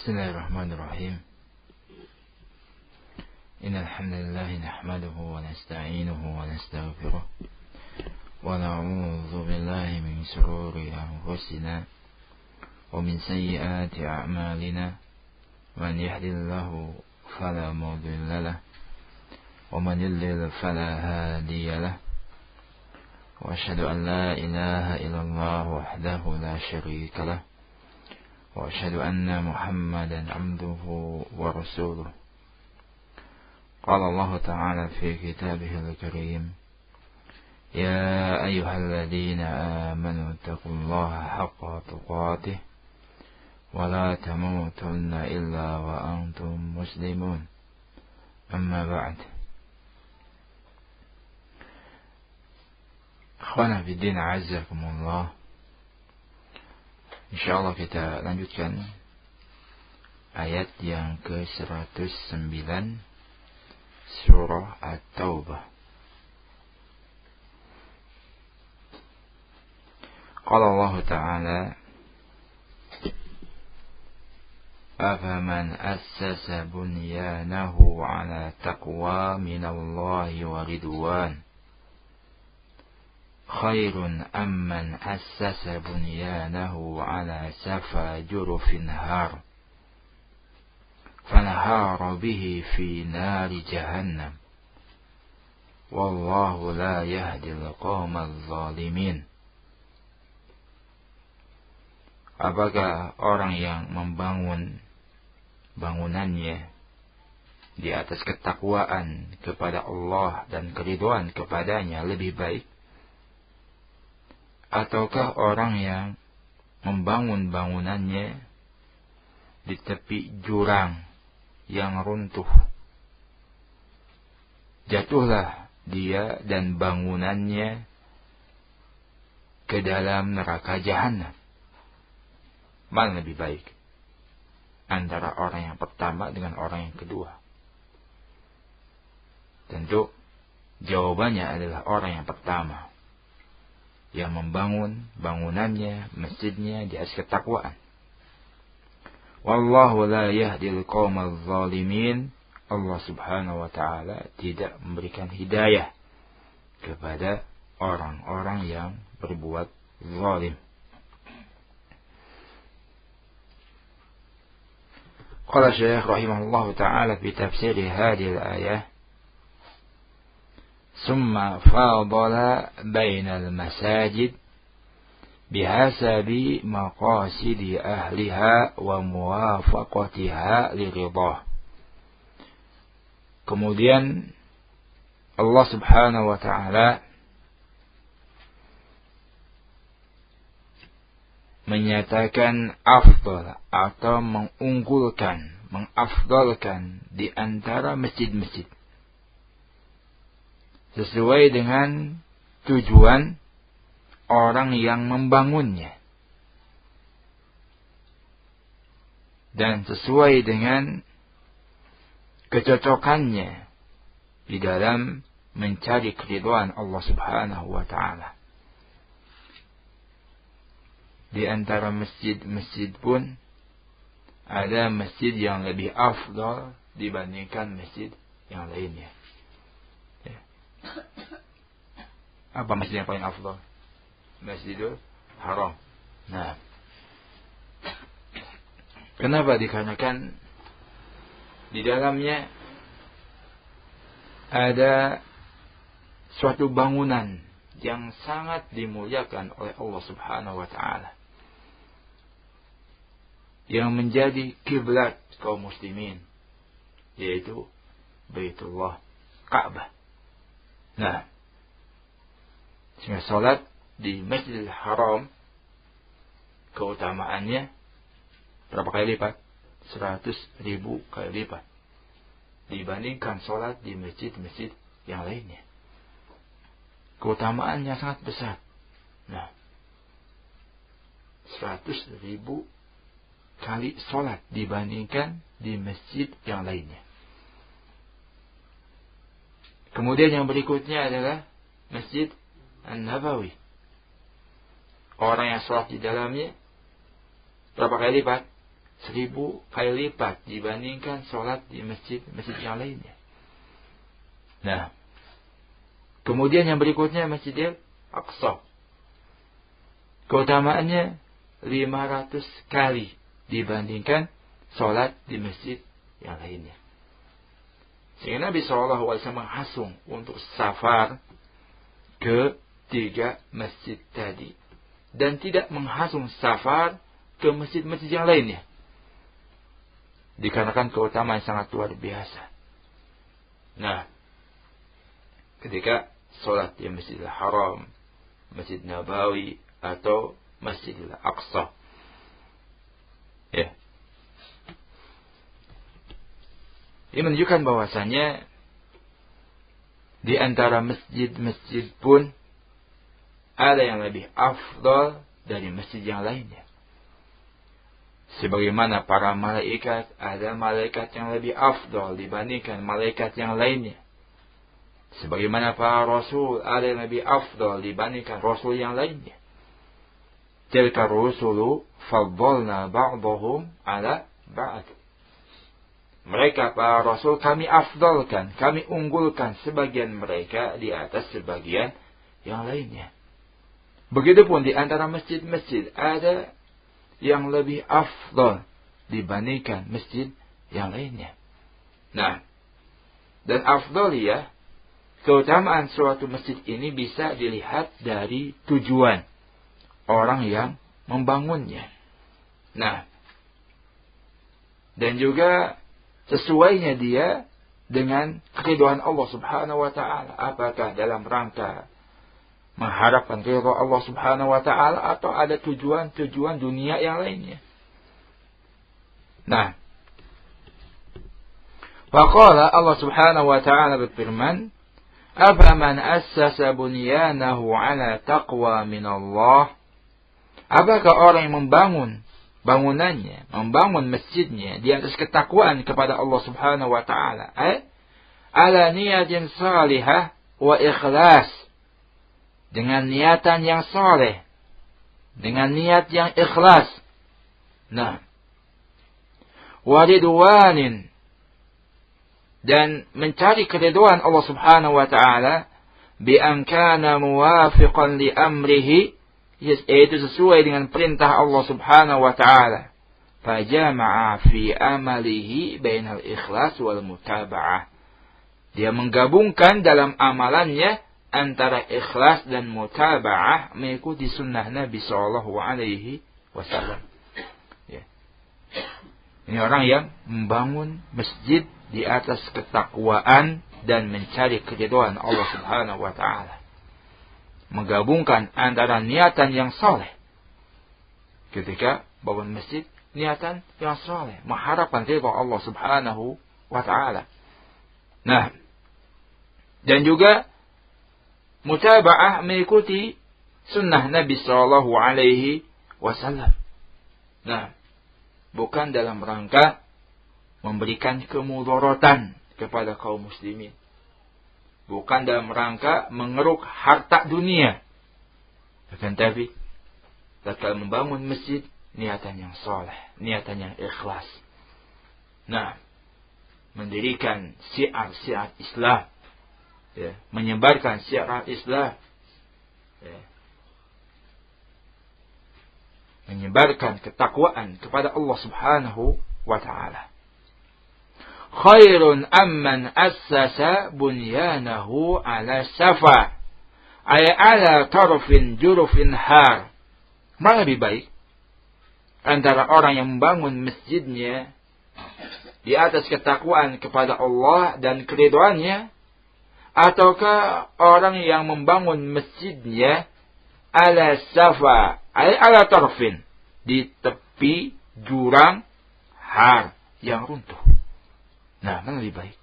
بسم الله الرحمن الرحيم إن الحمد لله نحمده ونستعينه ونستغفره ونعوذ بالله من شرور أنفسنا ومن سيئات أعمالنا من يهد الله فلا مضل له ومن يضلل فلا هادي له وأشهد أن لا إله إلا الله وحده لا شريك له وأشهد أن محمدا عبده ورسوله. قال الله تعالى في كتابه الكريم يا أيها الذين آمنوا اتقوا الله حق تقاته ولا تموتن إلا وأنتم مسلمون. أما بعد. Akhwana fiddin a'azzakumullah. InsyaAllah kita lanjutkan ayat yang ke-109 surah At-Taubah. Qala Allah Ta'ala afaman assasa bunyanahu ala taqwa minallahi wa ridwan khairun amman assasa bunyanahu ala safa jurufin har fanahara bihi fi nari jahannam wallahu la yahdil qawmal zalimin. Apakah orang yang membangun bangunannya di atas ketakwaan kepada Allah dan keridhaan kepadanya lebih baik, ataukah orang yang membangun bangunannya di tepi jurang yang runtuh, jatuhlah dia dan bangunannya ke dalam neraka jahanam? Mana lebih baik antara orang yang pertama dengan orang yang kedua? Tentu jawabannya adalah orang yang pertama, yang membangun bangunannya, masjidnya di atas ketakwaan. Wallahu la yahdil qawmal zalimin. Allah subhanahu wa ta'ala tidak memberikan hidayah kepada orang-orang yang berbuat zalim. Qala Syekh rahimahullah ta'ala fi tafsir hadhihi al-ayah ثم فاضل بين المساجد بحسب مقاصد أهلها وموافقتها لرضاه. Kemudian Allah subhanahu wa ta'ala menyatakan afdal atau mengunggulkan, mengafdalkan di antara masjid-masjid sesuai dengan tujuan orang yang membangunnya dan sesuai dengan kecocokannya di dalam mencari keridhaan Allah subhanahu wa ta'ala. Di antara masjid-masjid pun ada masjid yang lebih afdal dibandingkan masjid yang lainnya. Apa masjid yang paling afdal? Masjidul Haram. Nah, kenapa? Dikarenakan di dalamnya ada suatu bangunan yang sangat dimuliakan oleh Allah subhanahu wa ta'ala, yang menjadi kiblat kaum muslimin, yaitu Baitullah, Ka'bah. Nah, sehingga salat di Masjidil Haram keutamaannya berapa kali lipat? 100.000 kali lipat dibandingkan salat di masjid-masjid yang lainnya. Keutamaannya sangat besar. Nah, 100.000 kali salat dibandingkan di masjid yang lainnya. Kemudian yang berikutnya adalah Masjid An-Nabawi. Orang yang salat di dalamnya berapa kali lipat? 1000 kali lipat dibandingkan sholat di masjid yang lainnya. Nah, kemudian yang berikutnya Masjidil Aqsa. Keutamaannya 500 kali dibandingkan sholat di masjid yang lainnya. Sehingga Nabi SAW menghasung untuk safar ke 3 masjid tadi. Dan tidak menghasung safar ke masjid-masjid yang lainnya. Dikarenakan keutamaan sangat luar biasa. Nah, ketika sholat di Masjidil Haram, Masjid Nabawi, atau Masjidil Aqsa. Ya. Ini menunjukkan bahwasanya di antara masjid-masjid pun ada yang lebih afdal dari masjid yang lainnya. Sebagaimana para malaikat, ada malaikat yang lebih afdal dibandingkan malaikat yang lainnya. Sebagaimana para rasul, ada yang lebih afdal dibandingkan rasul yang lainnya. Tilka rusulu faddalna ba'dahum ala ba'd. Mereka para rasul kami afdalkan, kami unggulkan sebagian mereka di atas sebagian yang lainnya. Begitupun di antara masjid-masjid ada yang lebih afdal dibandingkan masjid yang lainnya. Nah, dan afdaliyah, keutamaan suatu masjid ini bisa dilihat dari tujuan orang yang membangunnya. Nah, dan juga sesuainya dia dengan keridhaan Allah Subhanahu wa taala, apakah dalam rangka mengharapkan ridha Allah Subhanahu wa taala atau ada tujuan-tujuan dunia yang lainnya. Nah, faqala Allah Subhanahu wa taala berfirman, "Afaman assasa bunyanahu ala taqwa min Allah?" Apakah orang yang membangun bangunannya, membangun masjidnya di atas ketakwaan kepada Allah Subhanahu wa taala, ala niyatin salihah wa ikhlas, dengan niatan yang saleh, dengan niat yang ikhlas. Nah, waridwanin, dan mencari keridhaan Allah Subhanahu wa taala, bi an kana muwafiqan li amrihi, yaitu sesuai dengan perintah Allah Subhanahu wa taala. Fajama'a fi amalihi bainal ikhlas wal mutaba'ah. Dia menggabungkan dalam amalannya antara ikhlas dan mutaba'ah, mengikuti sunnah Nabi sallallahu alaihi wasallam. Ya. Ini orang yang membangun masjid di atas ketakwaan dan mencari keridhaan Allah Subhanahu wa taala. Menggabungkan antara niatan yang saleh. Ketika bangun masjid, niatan yang saleh, mengharapkan ridha Allah Subhanahu wa taala. Nah, dan juga mutaba'ah, mengikuti sunnah Nabi sallallahu alaihi wasallam. Nah, bukan dalam rangka memberikan kemudaratan kepada kaum muslimin. Bukan dalam rangka mengeruk harta dunia. Akan tapi, tatkala membangun masjid, niatan yang saleh, niatan yang ikhlas. Nah, mendirikan syiar-syiar Islam, ya, menyebarkan syiar Islam, ya, menyebarkan ketakwaan kepada Allah Subhanahu wa taala. Khairun amman assasa bunyanahu ala safa, ay ala tarfin jurufin har. Mana lebih baik antara orang yang membangun masjidnya di atas ketakwaan kepada Allah dan keridhaannya, ataukah orang yang membangun masjidnya ala safa, ay ala tarfin, di tepi jurang har yang runtuh. Nah, mana lebih baik?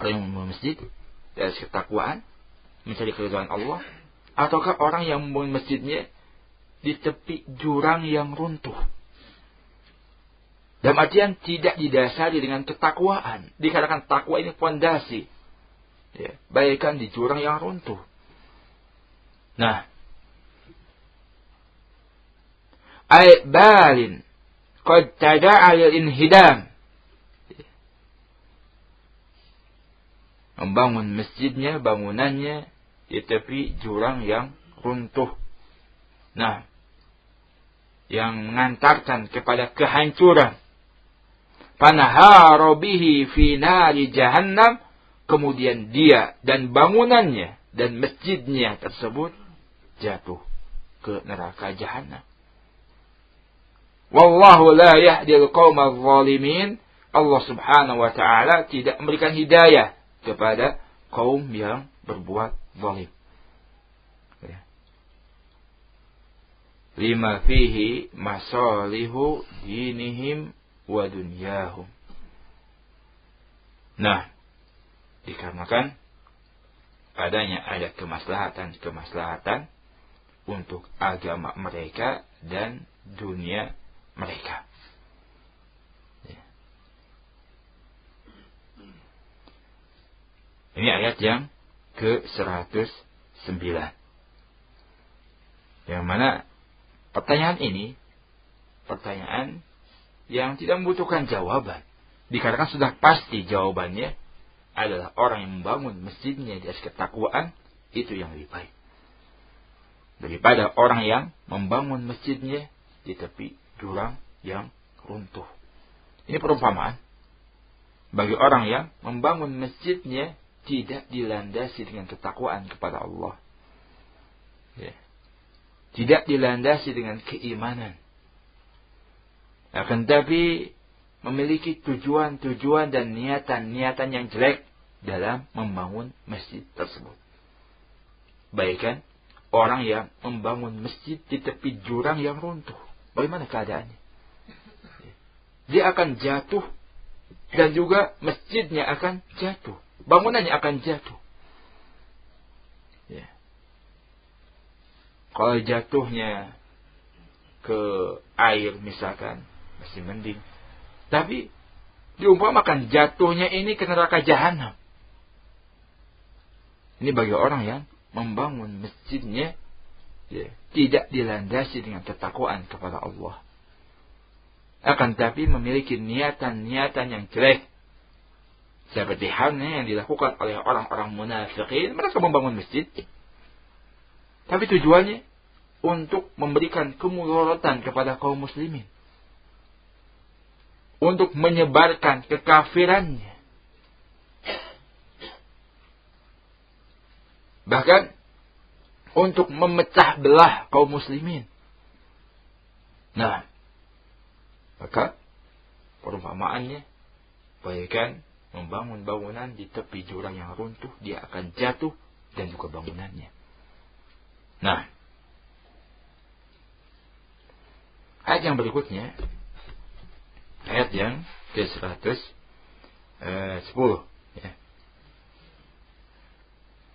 Orang yang membangun masjid di atas ketakwaan, mencari keridhaan Allah, ataukah orang yang membangun masjidnya di tepi jurang yang runtuh? Dalam artian tidak didasari dengan ketakwaan. Dikatakan takwa ini fondasi, ya, bagaikan di jurang yang runtuh. Nah, ay balin qad tada'a lil inhidam. Membangun masjidnya, bangunannya di tepi jurang yang runtuh. Nah, yang mengantarkan kepada kehancuran. Panahara bihi fi nari jahannam, kemudian dia dan bangunannya dan masjidnya tersebut jatuh ke neraka jahannam. Wallahu la yahdil qaumal zalimin. Allah Subhanahu wa taala tidak memberikan hidayah kepada kaum yang berbuat zalim. Lima fihi masalihu dinihim wa dunyahum. Nah, dikarenakan padanya ada kemaslahatan untuk agama mereka dan dunia mereka. Ini ayat yang ke-109. Yang mana pertanyaan ini pertanyaan yang tidak membutuhkan jawaban. Dikarenakan sudah pasti jawabannya adalah orang yang membangun masjidnya di atas ketakwaan, itu yang lebih baik. Daripada orang yang membangun masjidnya di tepi jurang yang runtuh. Ini perumpamaan bagi orang yang membangun masjidnya tidak dilandasi dengan ketakwaan kepada Allah. Tidak dilandasi dengan keimanan. Akan tapi memiliki tujuan-tujuan dan niatan-niatan yang jelek dalam membangun masjid tersebut. Baikkan orang yang membangun masjid di tepi jurang yang runtuh. Bagaimana keadaannya? Dia akan jatuh dan juga masjidnya akan jatuh. Bangunannya akan jatuh. Kalau jatuhnya ke air misalkan masih mending. Tapi diumpamakan jatuhnya ini ke neraka jahanam. Ini bagi orang yang membangun masjidnya tidak dilandasi dengan ketakwaan kepada Allah. Akan tapi memiliki niatan-niatan yang jelek. Seperti halnya yang dilakukan oleh orang-orang munafikin. Mereka membangun masjid. Tapi tujuannya untuk memberikan kemudaratan kepada kaum muslimin. Untuk menyebarkan kekafirannya. Bahkan untuk memecah belah kaum muslimin. Nah, maka perumpamaannya bagaikan membangun bangunan di tepi jurang yang runtuh, dia akan jatuh dan juga bangunannya. Nah, ayat yang berikutnya, ayat yang ke-110.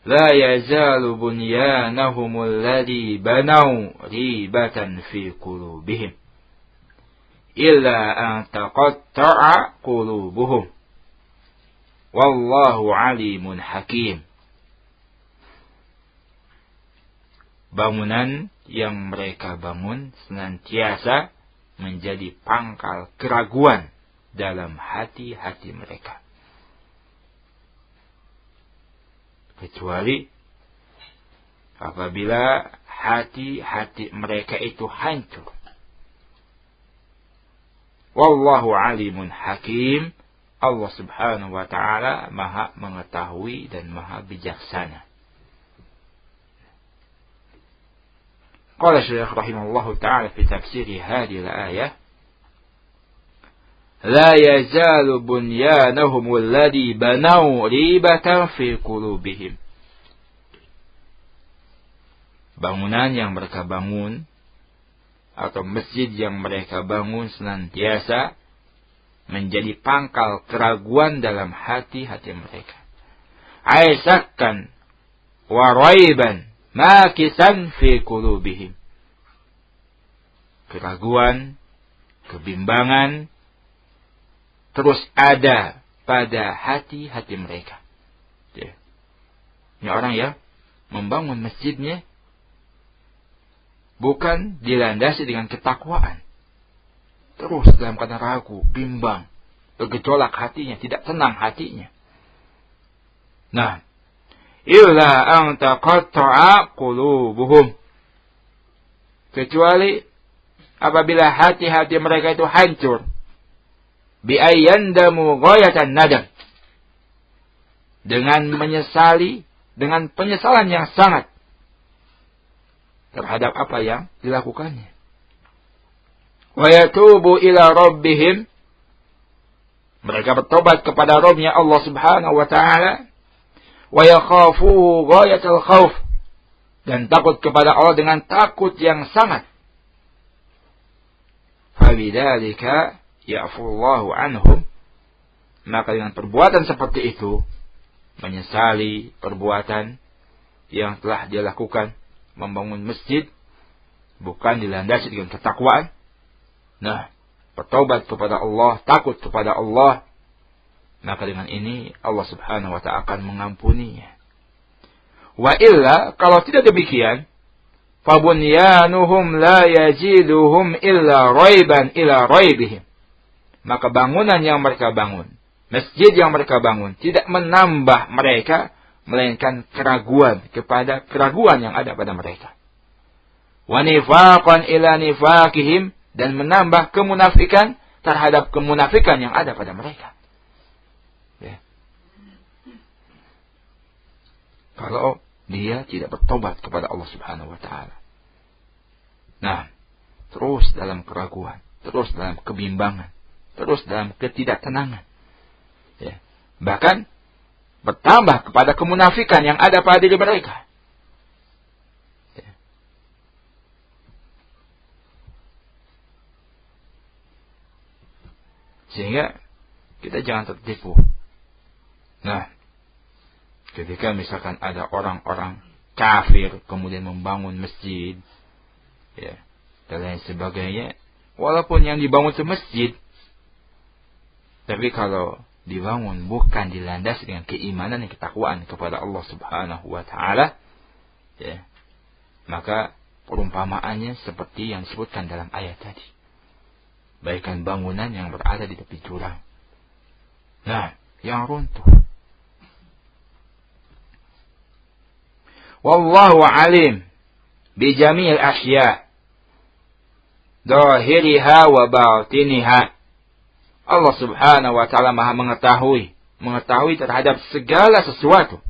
La yazalu bunyanahumul ladzi banau ribatan fi qulubihim illa an taqatta'a qulubuhum. Wallahu alimun hakim. Bangunan yang mereka bangun senantiasa menjadi pangkal keraguan dalam hati-hati mereka. Kecuali apabila hati-hati mereka itu hancur. Wallahu alimun hakim. Allah subhanahu wa ta'ala maha mengetahui dan maha bijaksana. Qala Syekh rahimahullahu ta'ala fi tafsiri hadhihi al-ayah, la yazalu bunyanahum alladhi banau ribatan fi qulubihim. Bangunan yang mereka bangun atau masjid yang mereka bangun senantiasa menjadi pangkal keraguan dalam hati-hati mereka. Aisakkan wa raiban makisan fi qulubihim. Keraguan, kebimbangan terus ada pada hati-hati mereka. Ini orang yang membangun masjidnya bukan dilandasi dengan ketakwaan. terus dalam keadaan ragu, bimbang, bergejolak hatinya, tidak tenang hatinya. Nah, illa an taqatta'a qulubuhum, kecuali apabila hati-hati mereka itu hancur, bi ayyandamu ghayatan nadam, dengan menyesali, dengan penyesalan yang sangat terhadap apa yang dilakukannya. Wa yatubu ila rabbihim, mereka bertobat kepada Rabb-nya Allah Subhanahu wa taala, wa yakhafuhu ghayatal khauf, dan takut kepada Allah dengan takut yang sangat. Fa bidzalika ya'fullahu anhum, maka dengan perbuatan seperti itu, menyesali perbuatan yang telah dia lakukan, membangun masjid bukan dilandasi dengan ketakwaan. Nah, bertobat kepada Allah, takut kepada Allah, maka dengan ini Allah Subhanahu wa ta'ala akan mengampuninya. Wa illa, kalau tidak demikian, fabunyanuhum la yajiduhum illa raiban ila raibihim, maka bangunan yang mereka bangun, masjid yang mereka bangun, tidak menambah mereka melainkan keraguan kepada keraguan yang ada pada mereka. Wa nifaqan ila nifaqihim, dan menambah kemunafikan terhadap kemunafikan yang ada pada mereka. Ya. Kalau dia tidak bertobat kepada Allah Subhanahu wa taala. Nah, terus dalam keraguan, terus dalam kebimbangan, terus dalam ketidaktenangan. Ya. Bahkan bertambah kepada kemunafikan yang ada pada diri mereka. Ya. Sehingga kita jangan tertipu. Nah, ketika misalkan ada orang-orang kafir kemudian membangun masjid, ya, dan lain sebagainya, walaupun yang dibangun itu masjid, tapi kalau dibangun bukan dilandasi dengan keimanan dan ketakwaan kepada Allah Subhanahu wa taala, ya, maka perumpamaannya seperti yang disebutkan dalam ayat tadi. Bagaikan bangunan yang berada di tepi jurang. Nah, yang runtuh. Wallahu alim bi jami'il asya' zahiriha wa batiniha. Allah Subhanahu wa taala Maha mengetahui terhadap segala sesuatu,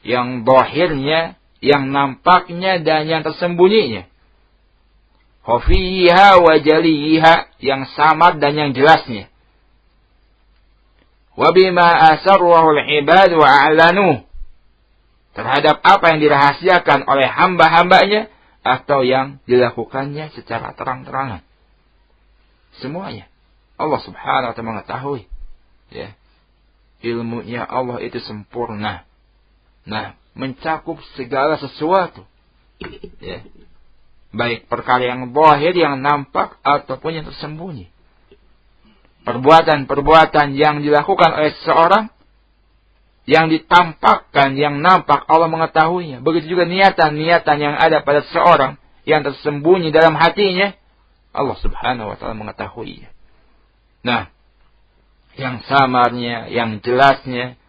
yang zahirnya, yang nampaknya dan yang tersembunyinya. Khafiha wa jaliha, yang samar dan yang jelasnya. Wa bima asarrahu al-ibad wa a'lanuh, terhadap apa yang dirahasiakan oleh hamba-hambanya atau yang dilakukannya secara terang-terangan. Semuanya Allah Subhanahu wa ta'ala mengetahui. Ya. Ilmunya Allah itu sempurna. Nah, mencakup segala sesuatu. Ya. Baik perkara yang zahir, yang nampak, ataupun yang tersembunyi. Perbuatan-perbuatan yang dilakukan oleh seseorang, yang ditampakkan, yang nampak, Allah mengetahuinya. Begitu juga niatan-niatan yang ada pada seseorang, yang tersembunyi dalam hatinya, Allah Subhanahu wa ta'ala mengetahuinya. Nah, yang samarnya, yang jelasnya,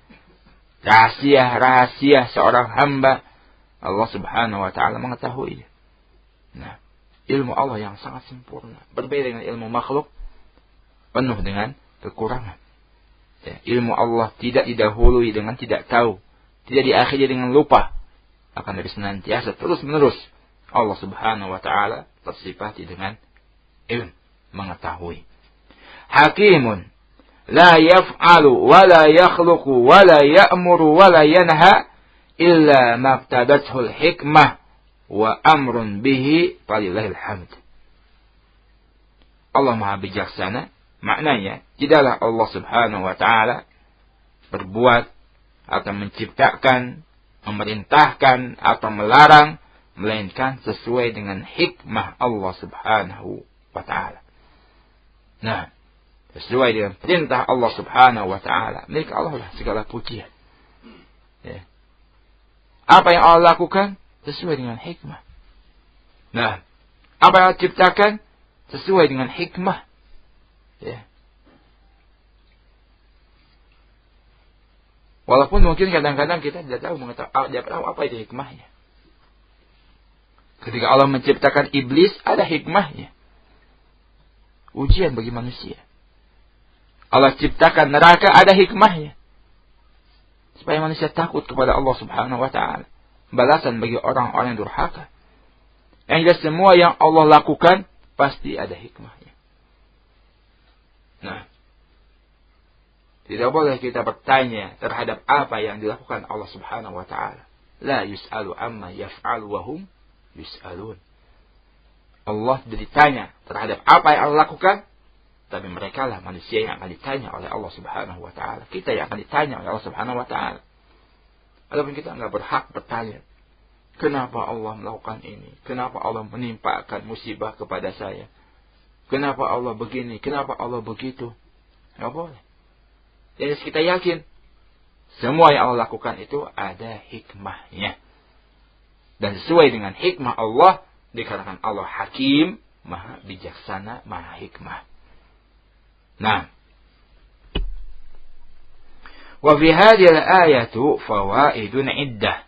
rahasia-rahasia seorang hamba, Allah Subhanahu wa ta'ala mengetahuinya. Nah, ilmu Allah yang sangat sempurna, berbeda dengan ilmu makhluk, penuh dengan kekurangan. Ya, ilmu Allah tidak didahului dengan tidak tahu, tidak diakhiri dengan lupa, akan dari senantiasa terus-menerus Allah Subhanahu wa ta'ala tersifati dengan ilmu, mengetahui. Hakimun la yaf'alu wa la yakhluqu wa la ya'muru wa la yanha illa maqtadathu al-hikmah wa amrun bihi falillahil hamd. Allah Maha bijaksana, maknanya tidaklah Allah Subhanahu wa ta'ala berbuat atau menciptakan, memerintahkan atau melarang, melainkan sesuai dengan hikmah Allah Subhanahu wa ta'ala. Nah, sesuai dengan perintah Allah Subhanahu wa ta'ala, milik Allah lah segala pujian. Ya. Apa yang Allah lakukan sesuai dengan hikmah. Nah, apa yang Allah ciptakan sesuai dengan hikmah. Walaupun mungkin kadang-kadang kita tidak tahu apa itu hikmahnya. Ketika Allah menciptakan iblis, ada hikmahnya. Ujian bagi manusia. Allah ciptakan neraka, ada hikmahnya. Supaya manusia takut kepada Allah Subhanahu wa ta'ala. Balasan bagi orang-orang yang durhaka. Yang jelas semua yang Allah lakukan, pasti ada hikmahnya. Nah, tidak boleh kita bertanya terhadap apa yang dilakukan Allah Subhanahu wa ta'ala. La yus'alu amma yaf'alu wa hum yus'alun. Allah ditanya terhadap apa yang Allah lakukan, tapi mereka lah manusia yang akan ditanya oleh Allah Subhanahu wa ta'ala. Kita yang akan ditanya oleh Allah Subhanahu wa ta'ala. Adapun kita enggak berhak bertanya, kenapa Allah melakukan ini? Kenapa Allah menimpakan musibah kepada saya? Kenapa Allah begini? Kenapa Allah begitu? Enggak boleh. Jadi kita yakin semua yang Allah lakukan itu ada hikmahnya. Dan sesuai dengan hikmah Allah, dikarenakan Allah hakim, maha bijaksana, maha hikmah. Nah, wa fi hadhihi al-ayatu fawaidun iddah.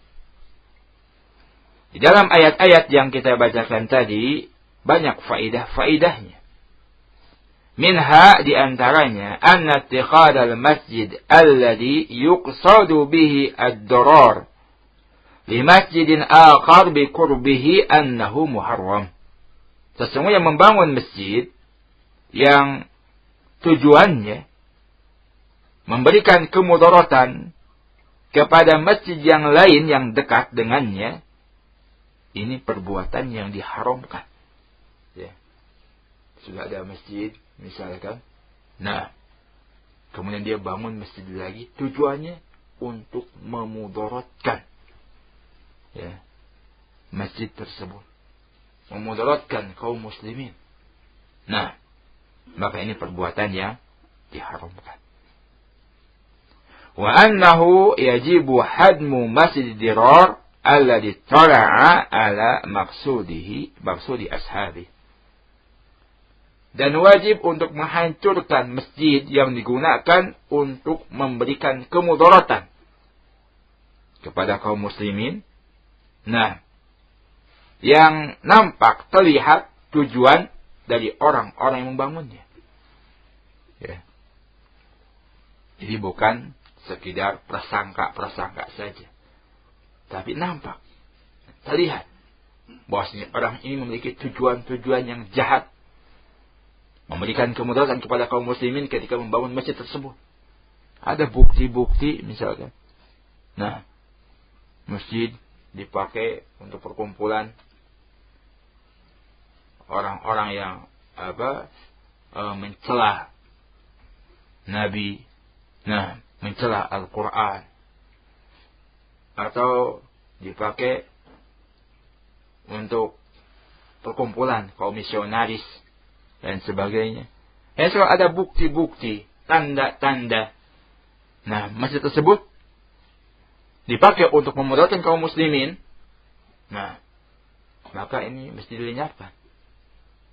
Di dalam ayat-ayat yang kita bacakan tadi banyak faidah-faidahnya. Minha di antaranya anna ittikhadal masjid alladhi yuqsadu bihi ad-darar li masjidin akhar bi qurbihi annahu muharram. Sesungguhnya membangun masjid yang tujuannya memberikan kemudaratan kepada masjid yang lain yang dekat dengannya, ini perbuatan yang diharamkan. Ya. Sudah ada masjid misalkan, nah, kemudian dia bangun masjid lagi, tujuannya untuk memudaratkan ya, masjid tersebut, memudaratkan kaum muslimin. Nah, maka ini perbuatan yang diharamkan. Wa annahu yajibu hadmu masjid dirar alladhi tala'a ala maksudi ashabi. Dan wajib untuk menghancurkan masjid yang digunakan untuk memberikan kemudaratan kepada kaum muslimin. Nah, yang nampak terlihat tujuan dari orang-orang yang membangunnya. Ya. Jadi bukan sekedar prasangka saja. Tapi nampak, terlihat bahwasanya orang ini memiliki tujuan-tujuan yang jahat, memberikan kemudaratan kepada kaum muslimin ketika membangun masjid tersebut. Ada bukti-bukti misalkan. Nah, masjid dipakai untuk perkumpulan orang-orang yang mencela Nabi, nah, mencela Al-Quran, atau dipakai untuk perkumpulan kaum misionaris dan sebagainya. Kalau ada bukti-bukti, tanda-tanda, nah, masjid tersebut dipakai untuk memudaratkan kaum muslimin, nah, maka ini mesti dilenyapkan,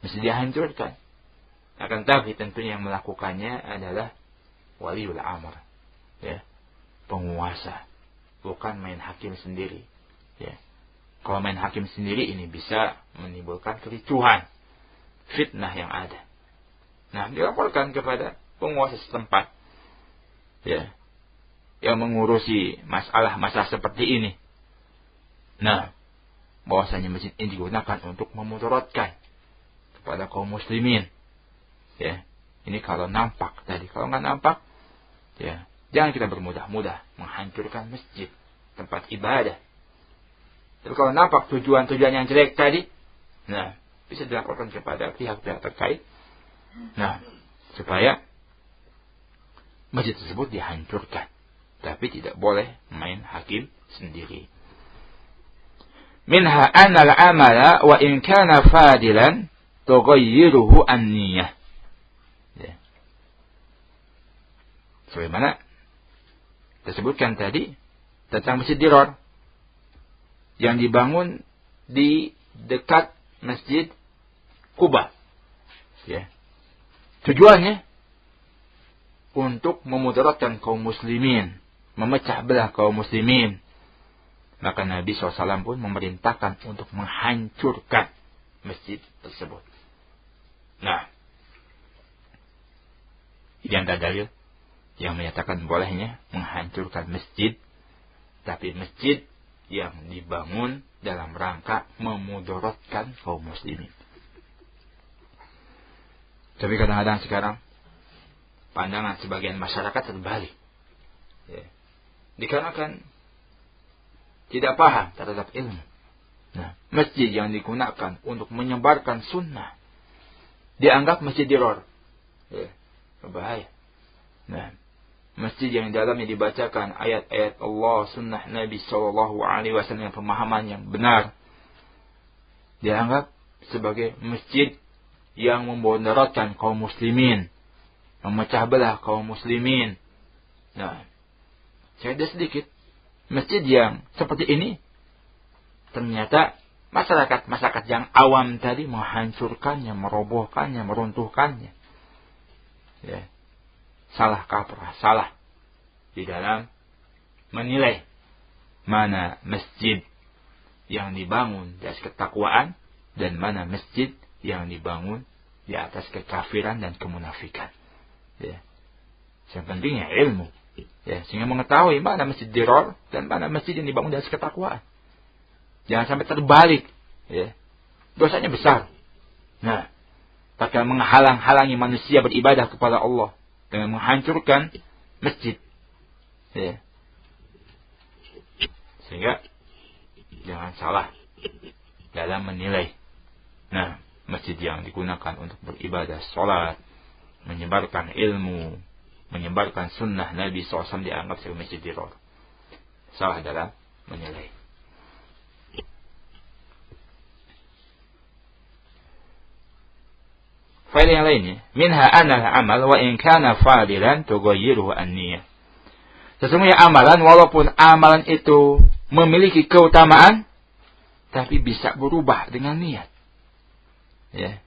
mesti dihancurkan. Akan tapi tentunya yang melakukannya adalah waliul amr, ya, penguasa, bukan main hakim sendiri. Ya. Kalau main hakim sendiri ini bisa menimbulkan kericuhan, fitnah yang ada. Nah, dilaporkan kepada penguasa setempat, ya, yang mengurusi masalah seperti ini. Nah, bahwasanya masjid ini digunakan untuk memudaratkan kepada kaum muslimin. Ya, ini kalau nampak tadi. Kalau nggak nampak, ya, jangan kita bermudah-mudah menghancurkan masjid, tempat ibadah. Tapi kalau nampak tujuan-tujuan yang jelek tadi, nah, bisa dilaporkan kepada pihak-pihak terkait. Nah, supaya masjid tersebut dihancurkan. Tapi tidak boleh main hakim sendiri. Minha anna al-amala wa in kana fadilan tughayyiruhu an-niyyah. Ya. Sebagaimana disebutkan tadi tentang Masjid Dirar yang dibangun di dekat Masjid Quba. Ya. Tujuannya untuk memudaratkan kaum muslimin. memecah belah kaum muslimin, maka Nabi SAW pun memerintahkan untuk menghancurkan masjid tersebut. Nah, ini antara dalil yang menyatakan bolehnya menghancurkan masjid, tapi masjid yang dibangun dalam rangka memudaratkan kaum muslimin. Tapi kadang-kadang sekarang pandangan sebagian masyarakat terbalik. Ya. Dikarenakan tidak paham terhadap ilmu. Nah, masjid yang digunakan untuk menyebarkan sunnah dianggap masjid diror. Ya, berbahaya. Nah, masjid yang di dalamnya dibacakan ayat-ayat Allah, sunnah Nabi SAW yang pemahaman yang benar, dianggap sebagai masjid yang memudaratkan kaum muslimin, memecah belah kaum muslimin. Nah, saya ada sedikit masjid yang seperti ini, ternyata masyarakat yang awam tadi menghancurkannya, merobohkannya, meruntuhkannya. Ya. Salah kaprah, salah di dalam menilai mana masjid yang dibangun di atas ketakwaan dan mana masjid yang dibangun di atas kekafiran dan kemunafikan. Ya. Yang pentingnya ilmu. Ya, sehingga mengetahui mana masjid diror dan mana masjid yang dibangun di atas ketakwaan. Jangan sampai terbalik. Ya. Dosanya besar. Nah, takkan menghalang-halangi manusia beribadah kepada Allah dengan menghancurkan masjid. Ya. Sehingga jangan salah dalam menilai. Nah, masjid yang digunakan untuk beribadah, sholat, menyebarkan ilmu, menyebarkan sunnah Nabi SAW dianggap sebagai masjid diror. Salah dalam menilai. Faedah yang lainnya, minha anal amal wa in kana fadilan tughayyiruhu an-niyyah. Sesungguhnya amalan, walaupun amalan itu memiliki keutamaan, tapi bisa berubah dengan niat. Ya.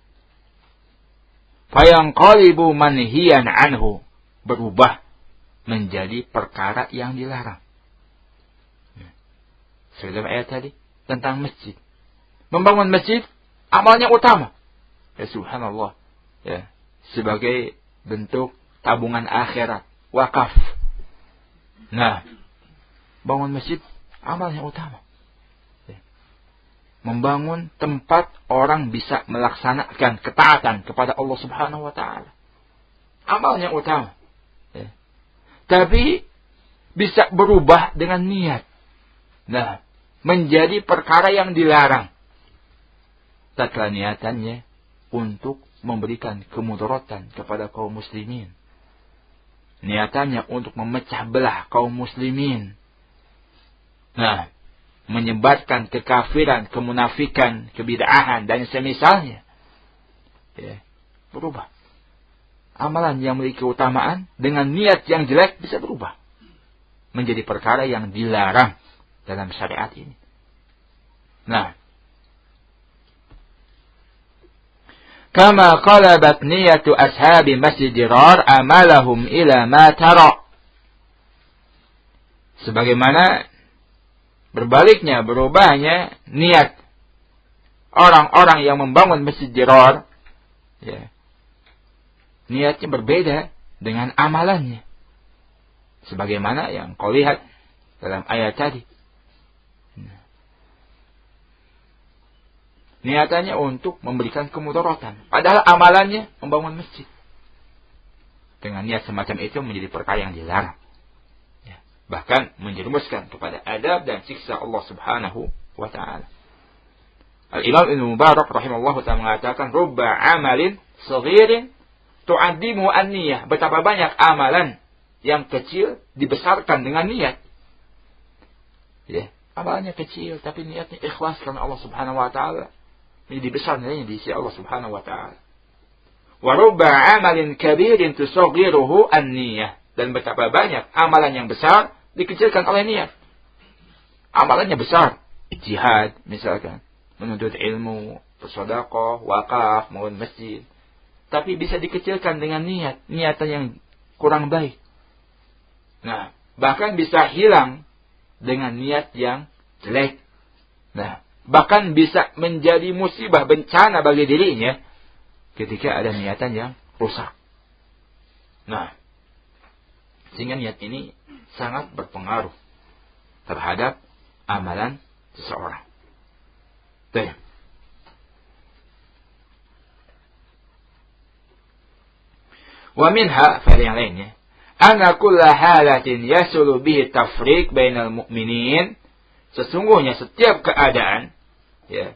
Fayanqalibu manhiyan anhu, berubah menjadi perkara yang dilarang. Ya. Sebelum ayat tadi tentang masjid. Membangun masjid amalnya utama. Ya subhanallah. Ya, sebagai bentuk tabungan akhirat, wakaf. Nah, bangun masjid amalnya utama. Membangun tempat orang bisa melaksanakan ketaatan kepada Allah Subhanahu wa taala. Amalnya utama. Ya. Tapi bisa berubah dengan niat. Nah, menjadi perkara yang dilarang. Tatkala niatannya untuk memberikan kemudaratan kepada kaum muslimin. Niatannya untuk memecah belah kaum muslimin. Nah, menyebarkan kekafiran, kemunafikan, kebid'ahan dan semisalnya. Ya, berubah. Amalan yang memiliki keutamaan dengan niat yang jelek bisa berubah menjadi perkara yang dilarang dalam syariat ini. Nah, kama qalabat niyatu ashabi masjid dirar amalahum ila ma tara. Sebagaimana berbaliknya, berubahnya niat orang-orang yang membangun masjid dirar, ya, niatnya berbeda dengan amalannya. Sebagaimana yang kau lihat dalam ayat tadi. Niatannya untuk memberikan kemudaratan. Padahal amalannya membangun masjid. Dengan niat semacam itu menjadi perkara yang dilarang. Ya. Bahkan menjerumuskan kepada adab dan siksa Allah Subhanahu wa ta'ala. Al-Imam Ibn Mubarak rahimahullah ta'ala mengatakan, Rubba amalin saghirin tu'addimu an-niyah. Betapa banyak amalan yang kecil dibesarkan dengan niat. Ya. Amalannya kecil tapi niatnya ikhlas karena Allah Subhanahu wa ta'ala. Menjadi besar nilainya di sisi Allah Subhanahu wa ta'ala. Wa rubba amalin kabirin tusaghiruhu an-niyah. Dan betapa banyak amalan yang besar dikecilkan oleh niat. Amalannya besar. Jihad misalkan. Menuntut ilmu, bersedekah, wakaf, bangun masjid. Tapi bisa dikecilkan dengan niat. Niatan yang kurang baik. Nah, bahkan bisa hilang dengan niat yang jelek. Nah, bahkan bisa menjadi musibah, bencana bagi dirinya ketika ada niatan yang rusak. Nah, sehingga niat ini sangat berpengaruh terhadap amalan seseorang. Baik. Wa minha, faedah yang lainnya, anna kulla halatin yasulu bihi tafriq bainal mu'minin, sesungguhnya setiap keadaan ya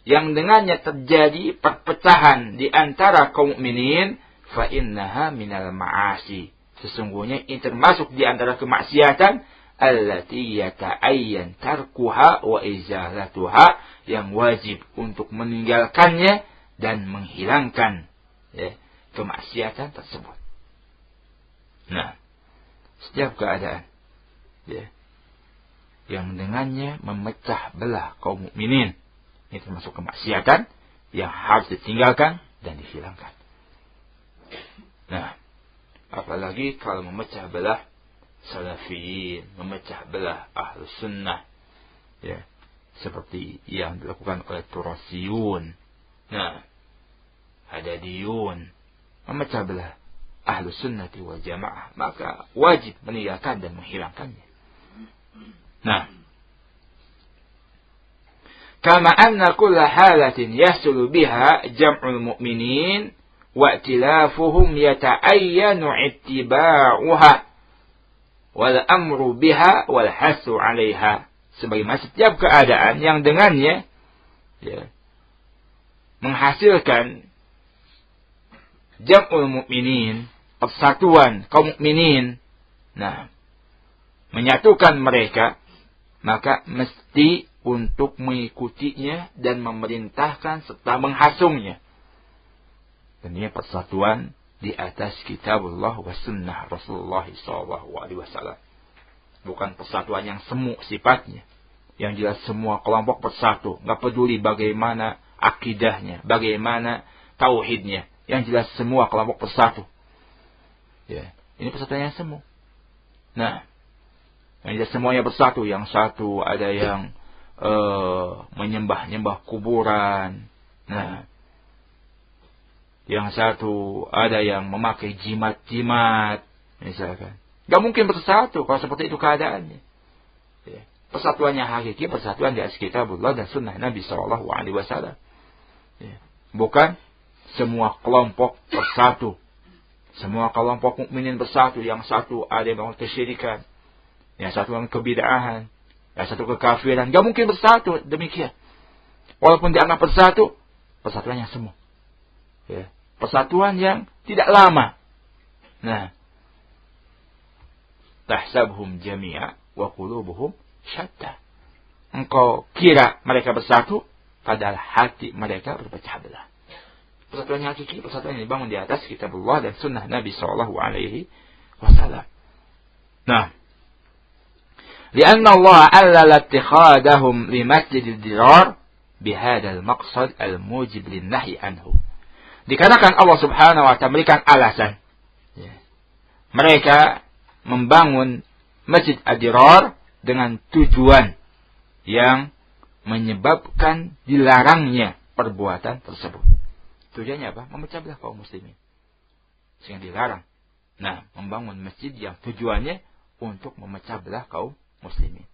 yang dengannya terjadi perpecahan di antara kaum mukminin, fa innaha minal ma'asi, sesungguhnya ini termasuk di antara kemaksiatan allati yata'ayyan tarkuha wa izalatuha, yang wajib untuk meninggalkannya dan menghilangkan ya kemaksiatan tersebut. Nah, setiap keadaan ya yang dengannya memecah belah kaum mukminin, ini termasuk kemaksiatan yang harus ditinggalkan dan dihilangkan. Nah, apalagi kalau memecah belah salafiyin, memecah belah ahlus sunnah ya, seperti yang dilakukan oleh Turasiyun, nah, Hadadiyun, memecah belah ahlus sunnati wal jamaah, maka wajib meninggalkan dan menghilangkannya. Nah, kama anna kulla halatin yahsulu biha jam'ul mu'minin wa i'tilafuhum yata'ayyanu ittiba'uha wal amru biha wal hasu 'alaiha, sebagaimana setiap keadaan yang dengannya ya menghasilkan jam'ul mu'minin, persatuan kaum mukminin, nah, menyatukan mereka, maka mesti untuk mengikutinya dan memerintahkan serta menghasungnya. Dan ini persatuan di atas kitabullah wa sunnah Rasulullah SAW. Bukan persatuan yang semu sifatnya. Yang jelas semua kelompok bersatu, nggak peduli bagaimana akidahnya, bagaimana tauhidnya. Yang jelas semua kelompok bersatu. Ya, ini persatuan yang semu. Nah, yang jelas semuanya bersatu. Yang satu ada yang menyembah kuburan. Nah, yang satu ada yang memakai jimat-jimat, misalkan. Gak mungkin bersatu kalau seperti itu keadaannya. Ya. Persatuannya hakiki, persatuan di atas kitabullah dan sunnah Nabi SAW. Ya. Bukan semua kelompok bersatu. Semua kelompok mukminin bersatu. Yang satu ada yang melakukan kesyirikan, yang satu yang kebid'ahan, yang satu kekafiran. Gak mungkin bersatu demikian. Walaupun dianggap bersatu, persatuan yang semu. Ya. Persatuan yang tidak lama. Nah, tahsabhum jami'a wa qulubuhum syatta. Engkau kira mereka bersatu, padahal hati mereka berpecah belah. Persatuan yang hakiki, persatuan yang dibangun di atas kitabullah dan sunnah Nabi SAW. Nah, لأن الله علل اتخاذهم لمسجد الضرار بهذا المقصد الموجب للنهي عنه. Dikarenakan Allah Subhanahu wa ta'ala memberikan alasan. Mereka membangun Masjid Ad-Dirar dengan tujuan yang menyebabkan dilarangnya perbuatan tersebut. Tujuannya apa? Memecah belah kaum muslimin. Sehingga dilarang. Nah, membangun masjid yang tujuannya untuk memecah belah kaum muslimin.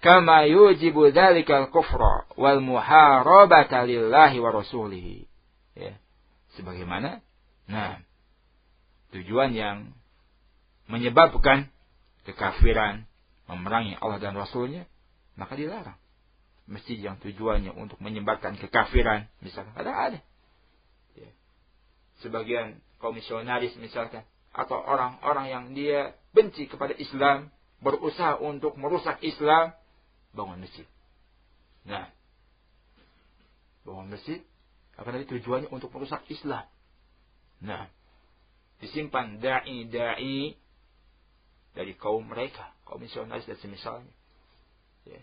Kama yujibu dzalikal kufra wal muharabata lillahi wa rasulihi. Ya. Sebagaimana, nah, tujuan yang menyebabkan kekafiran, memerangi Allah dan Rasulnya, maka dilarang. Masjid yang tujuannya untuk menyebarkan kekafiran, misalkan, ada. Ya. Sebagian komisionaris misalkan, atau orang-orang yang dia benci kepada Islam, berusaha untuk merusak Islam, bangun masjid. Nah, bangun masjid, akan ada tujuannya untuk merusak Islam. Nah, disimpan da'i-da'i dari kaum mereka, komisionaris dan semisalnya. Ya.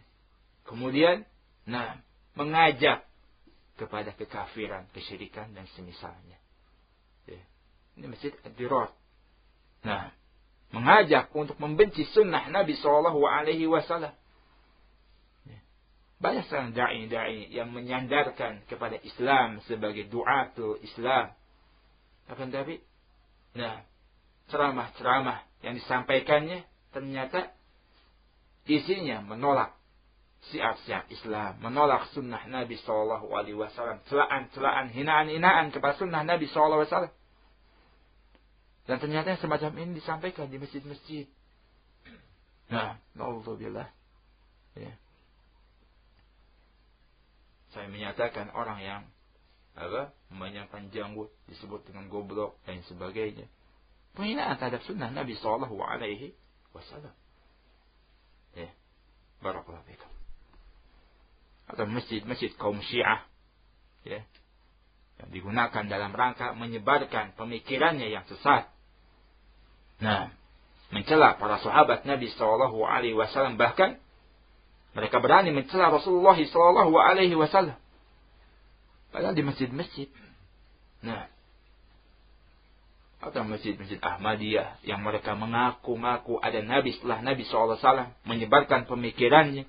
Kemudian, nah, mengajak kepada kekafiran, kesyirikan dan semisalnya. Ya. Ini Masjid Ad-Dirar. Nah, mengajak untuk membenci sunnah Nabi Shallallahu Alaihi Wasallam. Banyak sekarang dai yang menyandarkan kepada Islam sebagai du'atul Islam. Akan tapi, ceramah-ceramah yang disampaikannya ternyata isinya menolak syiar-syiar Islam, menolak sunnah Nabi Shallallahu Alaihi Wasallam, celaan-celaan, hinaan-hinaan kepada sunnah Nabi Shallallahu Alaihi Wasallam. Dan ternyata yang semacam ini disampaikan di masjid-masjid. Na'udzubillah. Ya. Saya menyatakan orang yang memanjangkan janggut disebut dengan goblok dan sebagainya. Penghinaan terhadap sunnah Nabi Sallallahu Alaihi Wasallam. Ya, barakallahu fikum. Atau masjid-masjid kaum Syiah, ya, yang digunakan dalam rangka menyebarkan pemikirannya yang sesat. Mencela para sahabat Nabi Sallallahu Alaihi Wasallam, bahkan mereka berani mencela Rasulullah Sallallahu Alaihi Wasallam. Padahal di masjid-masjid. Atau masjid-masjid Ahmadiyah yang mereka mengaku-ngaku ada Nabi setelah Nabi Sallallahu Alaihi Wasallam, menyebarkan pemikirannya.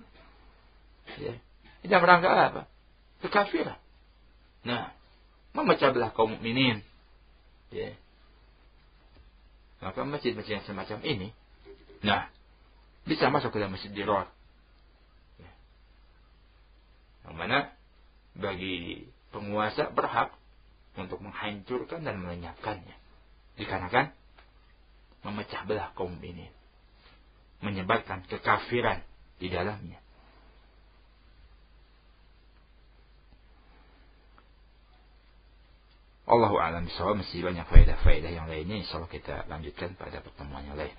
Ya. Ini rangka apa? Kekafiran. Memecah belah kaum mukminin. Ya. Maka masjid-masjid yang semacam ini, bisa masuk ke dalam masjid Dirar. Yang mana bagi penguasa berhak untuk menghancurkan dan melenyapkannya, dikarenakan memecah belah kaum ini, menyebarkan kekafiran di dalamnya. Allahu a'lam bishawab. Masih banyak faedah-faedah yang lainnya, insyaallah kita lanjutkan pada pertemuan yang lain.